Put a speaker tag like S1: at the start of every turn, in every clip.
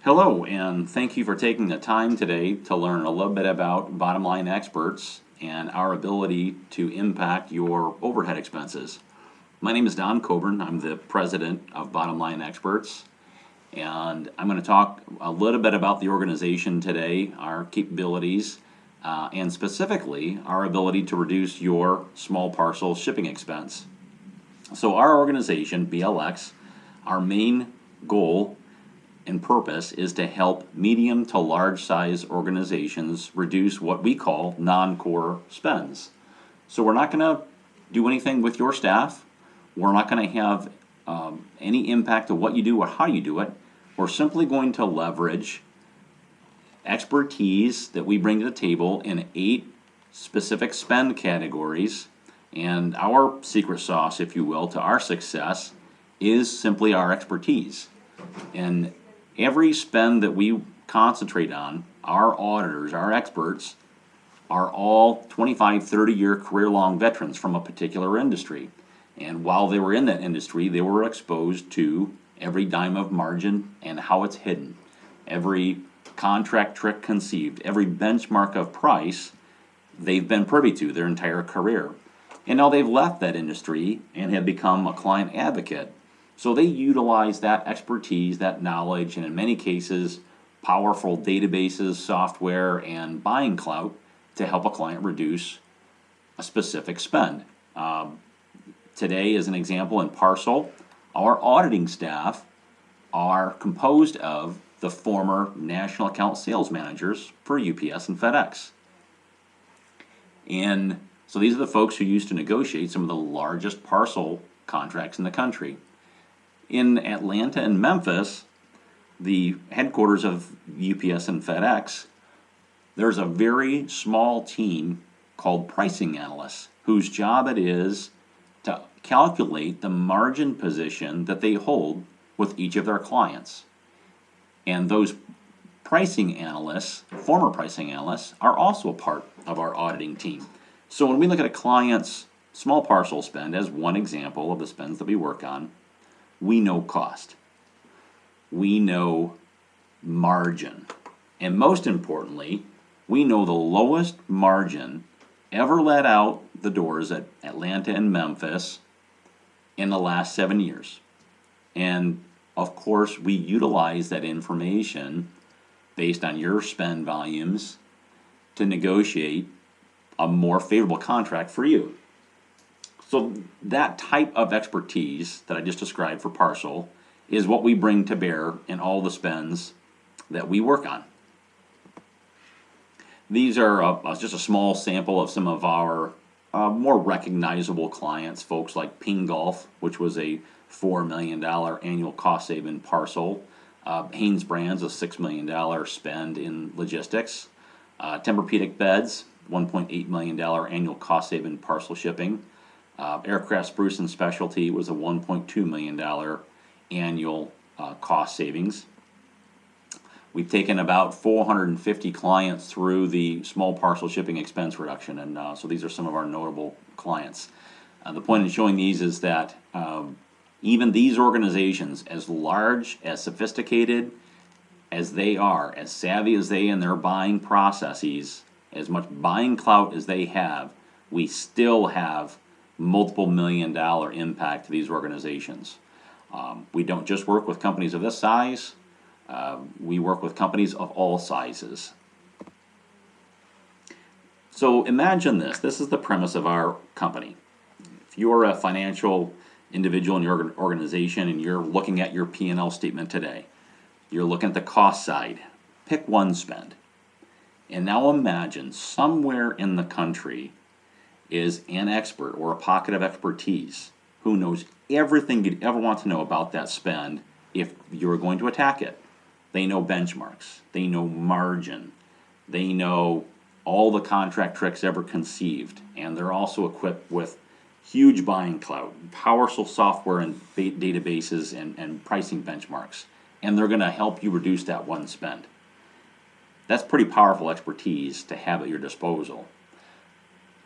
S1: Hello, and thank you for taking the time today to learn a little bit about Bottom Line Experts and our ability to impact your overhead expenses. My name is Don Coburn. I'm the president of Bottom Line Experts, and I'm going to talk a little bit about the organization today, our capabilities, and specifically our ability to reduce your small parcel shipping expense. So, our organization, BLX, our main goal and purpose is to help medium to large size organizations reduce what we call non-core spends. So we're not going to do anything with your staff. We're not going to have any impact of what you do or how you do it. We're simply going to leverage expertise that we bring to the table in 8 specific spend categories. And our secret sauce, if you will, to our success is simply our expertise. And every spend that we concentrate on, our auditors, our experts, are all 25, 30-year career-long veterans from a particular industry. And while they were in that industry, they were exposed to every dime of margin and how it's hidden, every contract trick conceived, every benchmark of price they've been privy to their entire career. And now they've left that industry and have become a client advocate. So they utilize that expertise, that knowledge, and in many cases, powerful databases, software, and buying clout to help a client reduce a specific spend. Today, as an example, in Parcel, our auditing staff are composed of the former national account sales managers for UPS and FedEx. And so these are the folks who used to negotiate some of the largest parcel contracts in the country. In Atlanta and Memphis, the headquarters of UPS and FedEx, there's a very small team called pricing analysts whose job it is to calculate the margin position that they hold with each of their clients. And those pricing analysts, former pricing analysts, are also a part of our auditing team. So when we look at a client's small parcel spend as one example of the spends that we work on, we know cost. We know margin. And most importantly, we know the lowest margin ever let out the doors at Atlanta and Memphis in the last 7 years. And of course, we utilize that information based on your spend volumes to negotiate a more favorable contract for you. So that type of expertise that I just described for Parcel is what we bring to bear in all the spends that we work on. These are just a small sample of some of our more recognizable clients, folks like Ping Golf, which was a $4 million annual cost save in Parcel. Hanes Brands, a $6 million spend in logistics. Tempur-Pedic Beds, $1.8 million annual cost save in Parcel shipping. Aircraft Spruce and Specialty was a $1.2 million annual cost savings. We've taken about 450 clients through the small parcel shipping expense reduction, and so these are some of our notable clients. The point in showing these is that even these organizations, as large, as sophisticated as they are, as savvy as they in their buying processes, as much buying clout as they have, we still have multiple $1 million impact to these organizations. We don't just work with companies of this size, we work with companies of all sizes. So imagine this is the premise of our company. If you're a financial individual in your organization and you're looking at your P&L statement today, you're looking at the cost side, pick one spend. And now imagine somewhere in the country is an expert or a pocket of expertise who knows everything you'd ever want to know about that spend if you're going to attack it. They know benchmarks, they know margin, they know all the contract tricks ever conceived, and they're also equipped with huge buying clout, powerful software and databases and pricing benchmarks, and they're going to help you reduce that one spend. That's pretty powerful expertise to have at your disposal.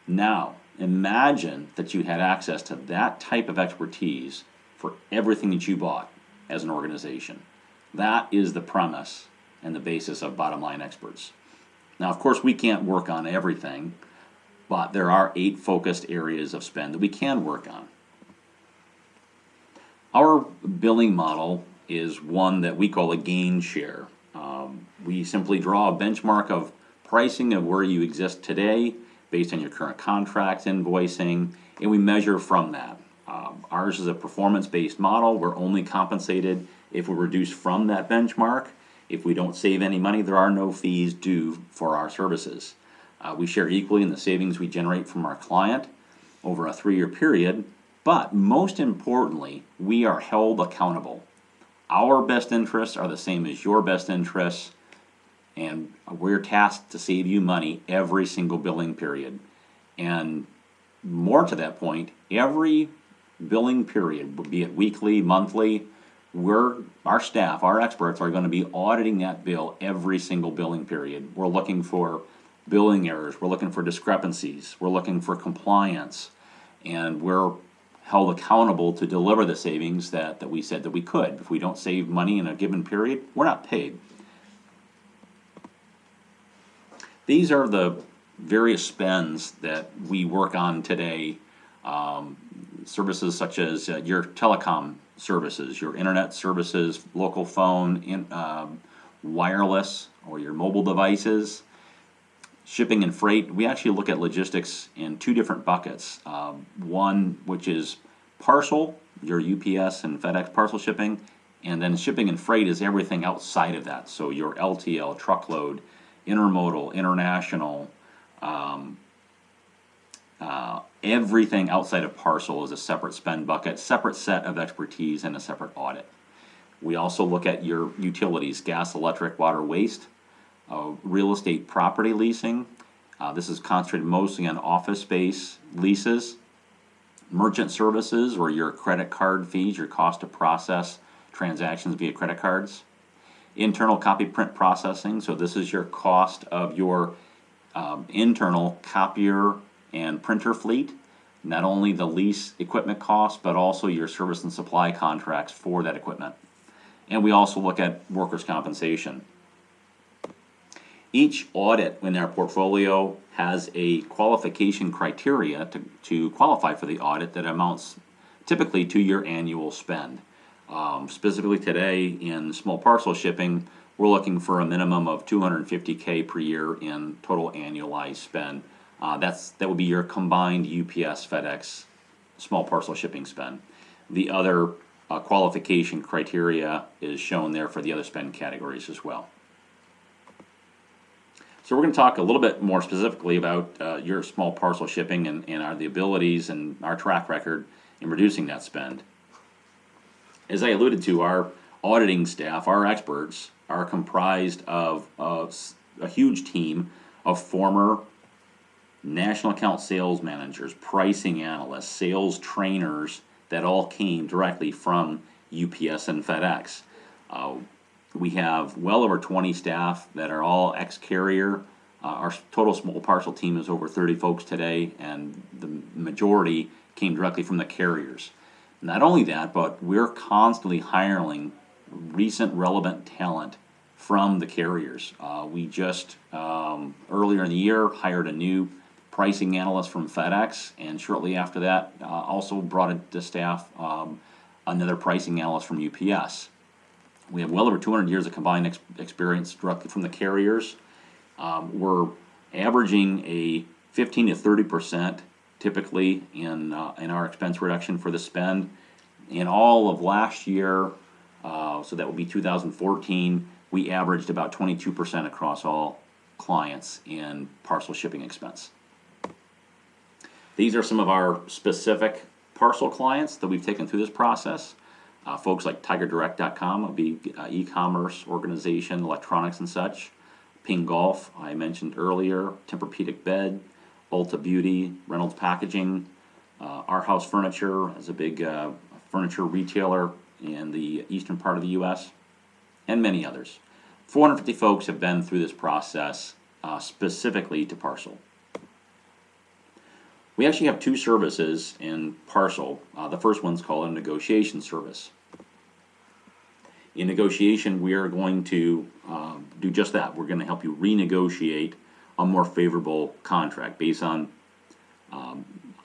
S1: Now, imagine that you had access to that type of expertise for everything that you bought as an organization. That is the premise and the basis of Bottom Line Experts. Now, of course, we can't work on everything, but there are 8 focused areas of spend that we can work on. Our billing model is one that we call a gain share. We simply draw a benchmark of pricing of where you exist today based on your current contracts, invoicing, and we measure from that. Ours is a performance-based model. We're only compensated if we reduce from that benchmark. If we don't save any money, there are no fees due for our services. We share equally in the savings we generate from our client over a 3-year period, but most importantly, we are held accountable. Our best interests are the same as your best interests, and we're tasked to save you money every single billing period. And more to that point, every billing period, be it weekly, monthly, our staff, our experts are going to be auditing that bill every single billing period. We're looking for billing errors, we're looking for discrepancies, we're looking for compliance, and we're held accountable to deliver the savings that we said that we could. If we don't save money in a given period, we're not paid. These are the various spends that we work on today. Services such as your telecom services, your internet services, local phone, wireless, or your mobile devices, shipping and freight. We actually look at logistics in 2 different buckets. One which is parcel, your UPS and FedEx parcel shipping, and then shipping and freight is everything outside of that. So your LTL, truckload, intermodal, international, everything outside of parcel is a separate spend bucket, separate set of expertise, and a separate audit. We also look at your utilities, gas, electric, water, waste, real estate property leasing. This is concentrated mostly on office space leases, merchant services, or your credit card fees, your cost to process transactions via credit cards. Internal copy print processing, so this is your cost of your internal copier and printer fleet, not only the lease equipment cost, but also your service and supply contracts for that equipment. And we also look at workers' compensation. Each audit in our portfolio has a qualification criteria to qualify for the audit that amounts typically to your annual spend. Specifically today in small parcel shipping, we're looking for a minimum of $250K per year in total annualized spend. That would be your combined UPS, FedEx, small parcel shipping spend. The other qualification criteria is shown there for the other spend categories as well. So we're going to talk a little bit more specifically about your small parcel shipping and the abilities and our track record in reducing that spend. As I alluded to, our auditing staff, our experts, are comprised of a huge team of former national account sales managers, pricing analysts, sales trainers that all came directly from UPS and FedEx. We have well over 20 staff that are all ex-carrier. Our total small parcel team is over 30 folks today, and the majority came directly from the carriers. Not only that, but we're constantly hiring recent relevant talent from the carriers. We just earlier in the year hired a new pricing analyst from FedEx, and shortly after that also brought into staff another pricing analyst from UPS. We have well over 200 years of combined experience directly from the carriers. We're averaging a 15 to 30% typically in our expense reduction for the spend. In all of last year, so that would be 2014, we averaged about 22% across all clients in parcel shipping expense. These are some of our specific parcel clients that we've taken through this process. Folks like TigerDirect.com, a big e-commerce organization, electronics and such. Ping Golf, I mentioned earlier. Tempur-Pedic Bed, Ulta Beauty, Reynolds Packaging. Our House Furniture is a big furniture retailer in the eastern part of the U.S., and many others. 450 folks have been through this process specifically to parcel. We actually have 2 services in parcel. The first one's called a negotiation service. In negotiation, we are going to do just that. We're going to help you renegotiate a more favorable contract based on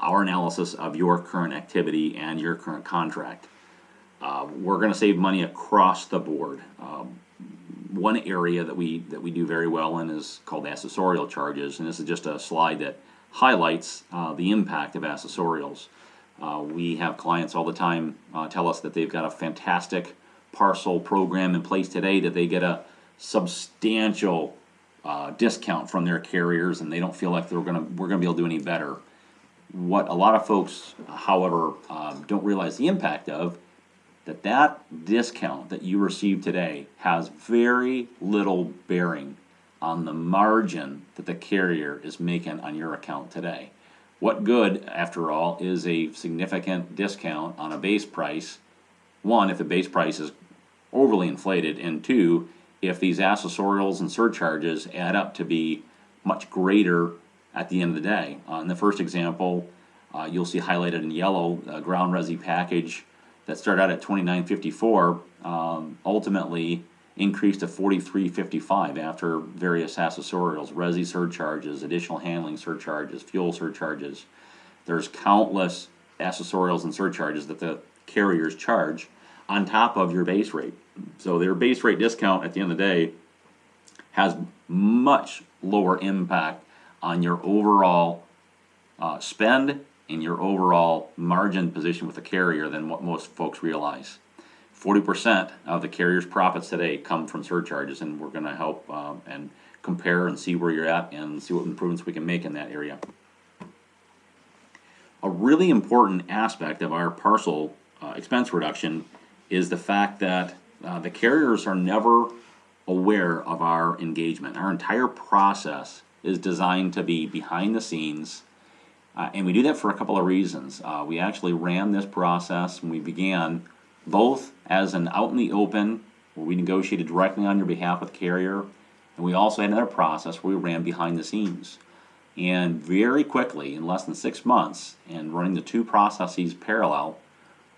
S1: our analysis of your current activity and your current contract. We're going to save money across the board. One area that we do very well in is called accessorial charges, and this is just a slide that highlights the impact of accessorials. We have clients all the time tell us that they've got a fantastic parcel program in place today, that they get a substantial discount from their carriers, and they don't feel like we're gonna be able to do any better. What a lot of folks, however, don't realize the impact of, that discount that you receive today has very little bearing on the margin that the carrier is making on your account today. What good, after all, is a significant discount on a base price? One, if the base price is overly inflated, and two, if these accessorials and surcharges add up to be much greater at the end of the day. In the first example, you'll see highlighted in yellow, a ground resi package that started out at $29.54 ultimately increased to $43.55 after various accessorials, resi surcharges, additional handling surcharges, fuel surcharges. There's countless accessorials and surcharges that the carriers charge on top of your base rate. So their base rate discount at the end of the day has much lower impact on your overall spend and your overall margin position with the carrier than what most folks realize. 40% of the carrier's profits today come from surcharges, and we're going to help and compare and see where you're at and see what improvements we can make in that area. A really important aspect of our parcel expense reduction is the fact that the carriers are never aware of our engagement. Our entire process is designed to be behind the scenes, and we do that for a couple of reasons. We actually ran this process when we began both as an out in the open, where we negotiated directly on your behalf with the carrier, and we also had another process where we ran behind the scenes. And very quickly, in less than 6 months, and running the two processes parallel,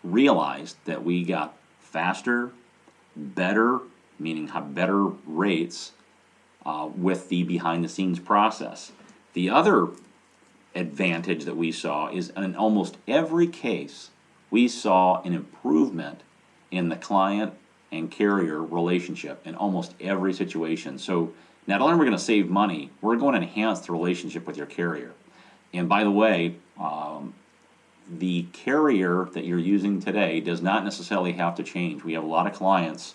S1: realized that we got faster, better, meaning have better rates with the behind the scenes process. The other advantage that we saw is in almost every case, we saw an improvement in the client and carrier relationship in almost every situation. So not only are we going to save money, we're going to enhance the relationship with your carrier. And by the way, the carrier that you're using today does not necessarily have to change. We have a lot of clients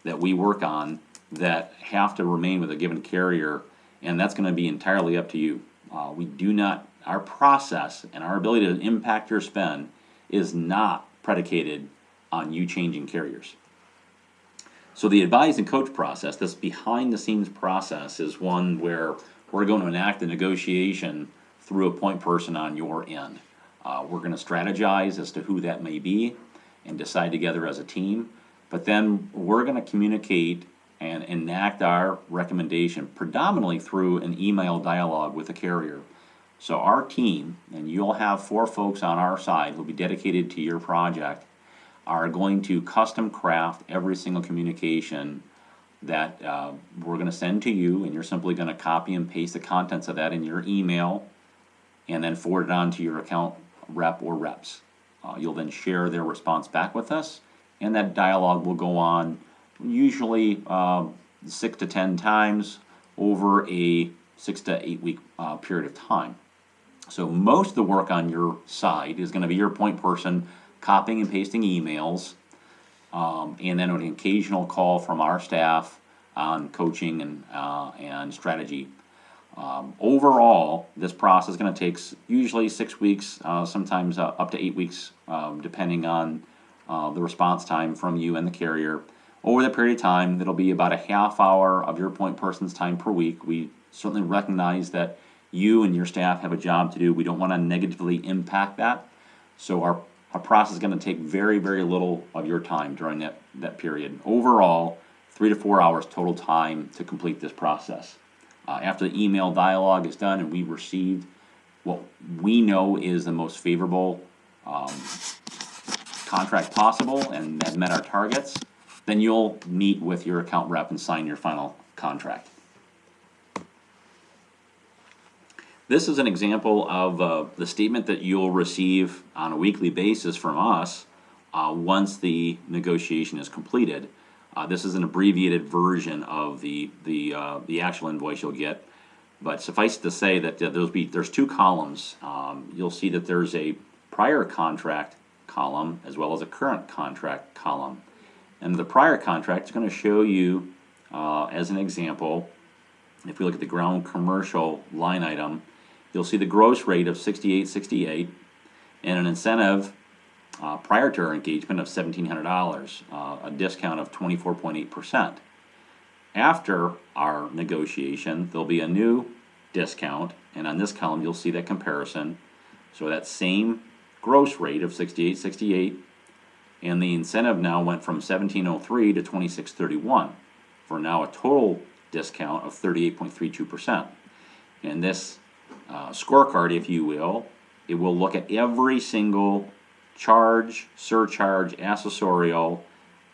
S1: that we work on that have to remain with a given carrier, and that's going to be entirely up to you. Our process and our ability to impact your spend is not predicated on you changing carriers. So the advise and coach process, this behind the scenes process, is one where we're going to enact the negotiation through a point person on your end. We're going to strategize as to who that may be and decide together as a team, but then we're going to communicate and enact our recommendation predominantly through an email dialogue with the carrier. So our team, and you'll have 4 folks on our side who will be dedicated to your project, are going to custom craft every single communication that we're going to send to you, and you're simply going to copy and paste the contents of that in your email and then forward it on to your account rep or reps. You'll then share their response back with us, and that dialogue will go on usually 6 to 10 times over a 6 to 8 week period of time. So most of the work on your side is going to be your point person copying and pasting emails, and then an occasional call from our staff on coaching and strategy. Overall, this process is going to take usually 6 weeks, sometimes up to 8 weeks, depending on the response time from you and the carrier. Over the period of time, it'll be about a half hour of your point person's time per week. We certainly recognize that you and your staff have a job to do. We don't want to negatively impact that. So our process is going to take very, very little of your time during that period. Overall, 3 to 4 hours total time to complete this process. After the email dialogue is done and we've received what we know is the most favorable contract possible and have met our targets, then you'll meet with your account rep and sign your final contract. This is an example of the statement that you'll receive on a weekly basis from us once the negotiation is completed. This is an abbreviated version of the actual invoice you'll get, but suffice it to say that there's two columns. You'll see that there's a prior contract column as well as a current contract column. And the prior contract is going to show you, as an example, if we look at the ground commercial line item, you'll see the gross rate of $68.68 and an incentive prior to our engagement of $1,700, a discount of 24.8%. After our negotiation, there'll be a new discount, and on this column you'll see that comparison. So that same gross rate of $68.68, and the incentive now went from $1,703 to $26.31 for now a total discount of 38.32%. And this scorecard, if you will, it will look at every single charge, surcharge, accessorial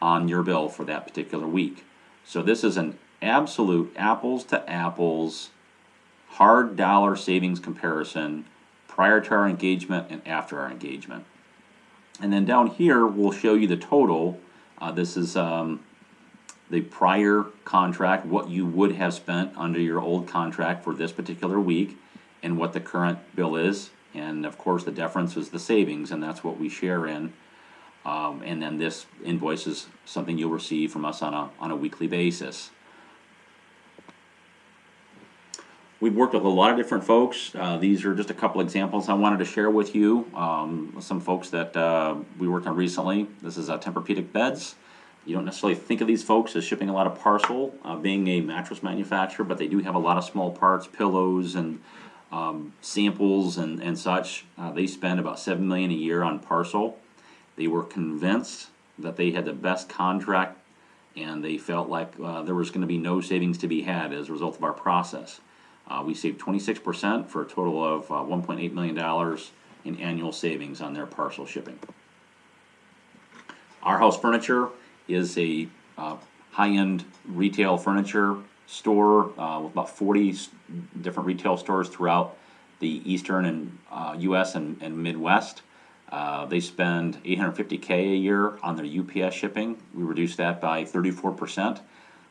S1: on your bill for that particular week. So this is an absolute apples to apples hard dollar savings comparison prior to our engagement and after our engagement. And then down here we'll show you the total. This is the prior contract, what you would have spent under your old contract for this particular week, and what the current bill is. And of course the difference is the savings, and that's what we share in. And then this invoice is something you'll receive from us on a weekly basis. We've worked with a lot of different folks. These are just a couple examples I wanted to share with you. Some folks that we worked on recently. This is Tempur-Pedic beds. You don't necessarily think of these folks as shipping a lot of Parcel, being a mattress manufacturer, but they do have a lot of small parts, pillows, and samples and such. They spend about $7 million a year on Parcel. They were convinced that they had the best contract, and they felt like there was going to be no savings to be had as a result of our process. We saved 26% for a total of $1.8 million in annual savings on their Parcel shipping. Our House Furniture is a high-end retail furniture store with about 40 different retail stores throughout the eastern and U.S. and Midwest. They spend $850K a year on their UPS shipping. We reduced that by 34%.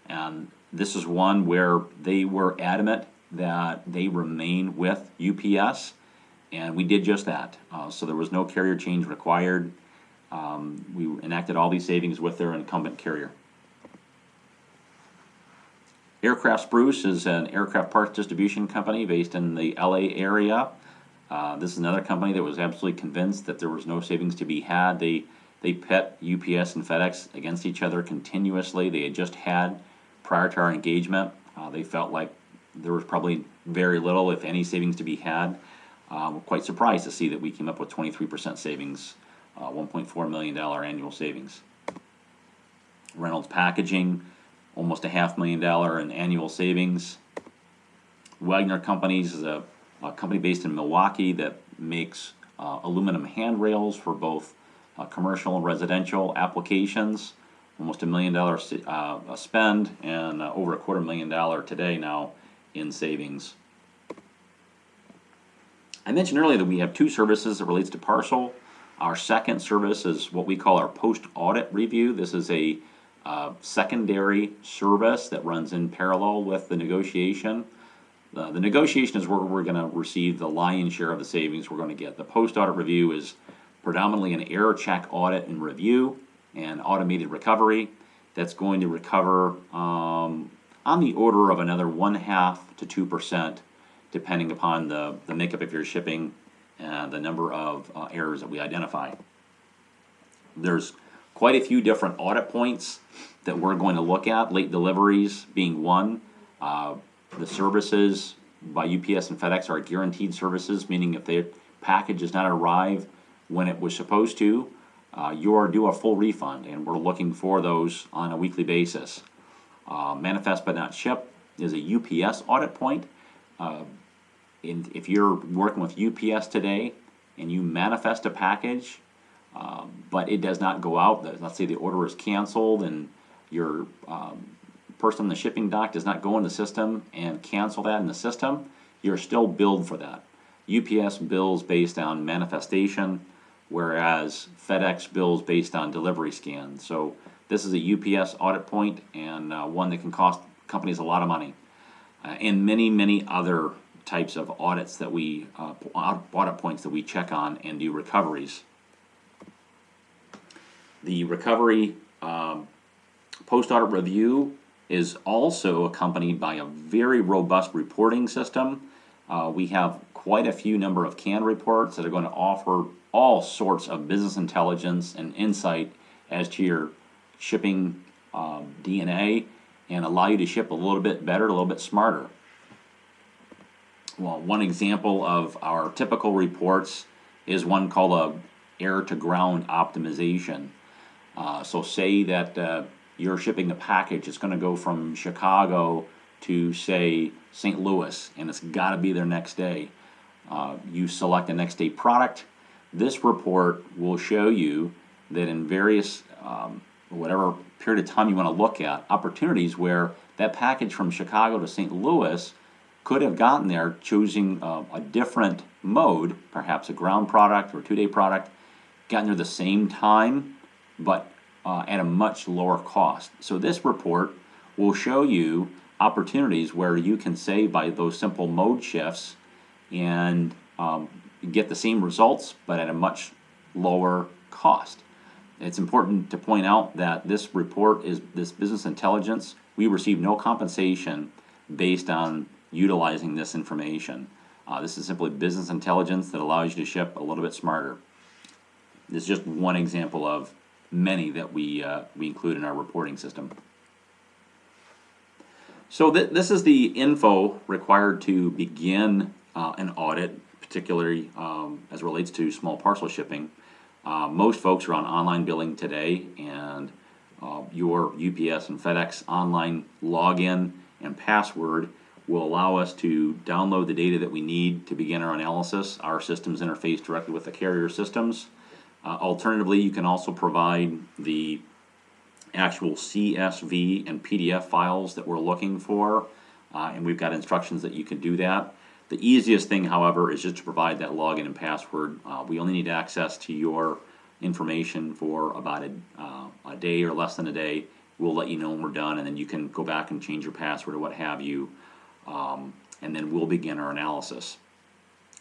S1: And this is one where they were adamant that they remain with UPS, and we did just that. So there was no carrier change required. We enacted all these savings with their incumbent carrier. Aircraft Spruce is an aircraft parts distribution company based in the LA area. This is another company that was absolutely convinced that there was no savings to be had. They pit UPS and FedEx against each other continuously. They had just had, prior to our engagement, they felt like there was probably very little, if any, savings to be had. We're quite surprised to see that we came up with 23% savings, $1.4 million annual savings. Reynolds Packaging, almost $500,000 in annual savings. Wagner Companies is a company based in Milwaukee that makes aluminum handrails for both commercial and residential applications. Almost $1 million spend, and over $250,000 today now in savings. I mentioned earlier that we have two services that relates to Parcel. Our second service is what we call our post-audit review. This is a secondary service that runs in parallel with the negotiation. The negotiation is where we're going to receive the lion's share of the savings we're going to get. The post-audit review is predominantly an error check audit and review and automated recovery that's going to recover on the order of another 0.5% to 2%, depending upon the makeup of your shipping and the number of errors that we identify. There's quite a few different audit points that we're going to look at, late deliveries being one. The services by UPS and FedEx are guaranteed services, meaning if their package does not arrive when it was supposed to, you are due a full refund, and we're looking for those on a weekly basis. Manifest but not ship is a UPS audit point. If you're working with UPS today and you manifest a package, but it does not go out, let's say the order is canceled and your person in the shipping dock does not go in the system and cancel that in the system, you're still billed for that. UPS bills based on manifestation, whereas FedEx bills based on delivery scan. So this is a UPS audit point, and one that can cost companies a lot of money. And many other types of audits that we, audit points that we check on and do recoveries. The recovery post-audit review is also accompanied by a very robust reporting system. We have quite a few number of canned reports that are going to offer all sorts of business intelligence and insight as to your shipping DNA, and allow you to ship a little bit better, a little bit smarter. Well, one example of our typical reports is one called a air to ground optimization. So say that you're shipping a package, it's going to go from Chicago to, say, St. Louis, and it's got to be there next day. You select a next day product. This report will show you that in various, whatever period of time you want to look at, opportunities where that package from Chicago to St. Louis could have gotten there choosing a different mode, perhaps a ground product or 2-day product, gotten there the same time, but at a much lower cost. So this report will show you opportunities where you can save by those simple mode shifts and get the same results, but at a much lower cost. It's important to point out that this report is this business intelligence. We receive no compensation based on utilizing this information. This is simply business intelligence that allows you to ship a little bit smarter. This is just one example of many that we include in our reporting system. So this is the info required to begin an audit, particularly as it relates to small parcel shipping. Most folks are on online billing today, and your UPS and FedEx online login and password will allow us to download the data that we need to begin our analysis. Our systems interface directly with the carrier systems. Alternatively, you can also provide the actual CSV and PDF files that we're looking for, and we've got instructions that you can do that. The easiest thing, however, is just to provide that login and password. We only need access to your information for about a day or less than a day. We'll let you know when we're done, and then you can go back and change your password or what have you, and then we'll begin our analysis.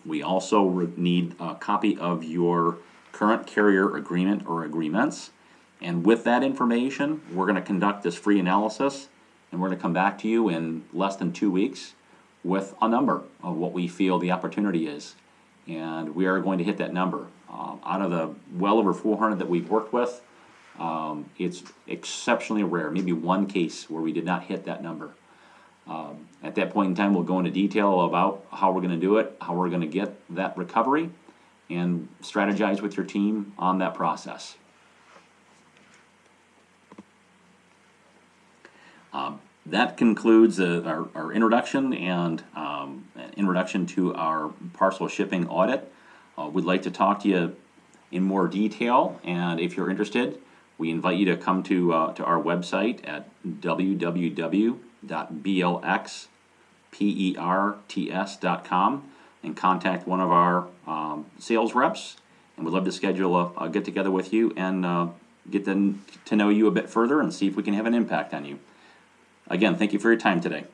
S1: We also need a copy of your current carrier agreement or agreements, and with that information, we're going to conduct this free analysis, and we're going to come back to you in less than 2 weeks with a number of what we feel the opportunity is, and we are going to hit that number. Out of the well over 400 that we've worked with, it's exceptionally rare, maybe one case where we did not hit that number. At that point in time, we'll go into detail about how we're going to do it, how we're going to get that recovery, and strategize with your team on that process. That concludes our introduction and introduction to our parcel shipping audit. We'd like to talk to you in more detail, and if you're interested, we invite you to come to our website at www.blxperts.com and contact one of our sales reps, and we'd love to schedule a get-together with you and get to know you a bit further and see if we can have an impact on you. Again, thank you for your time today.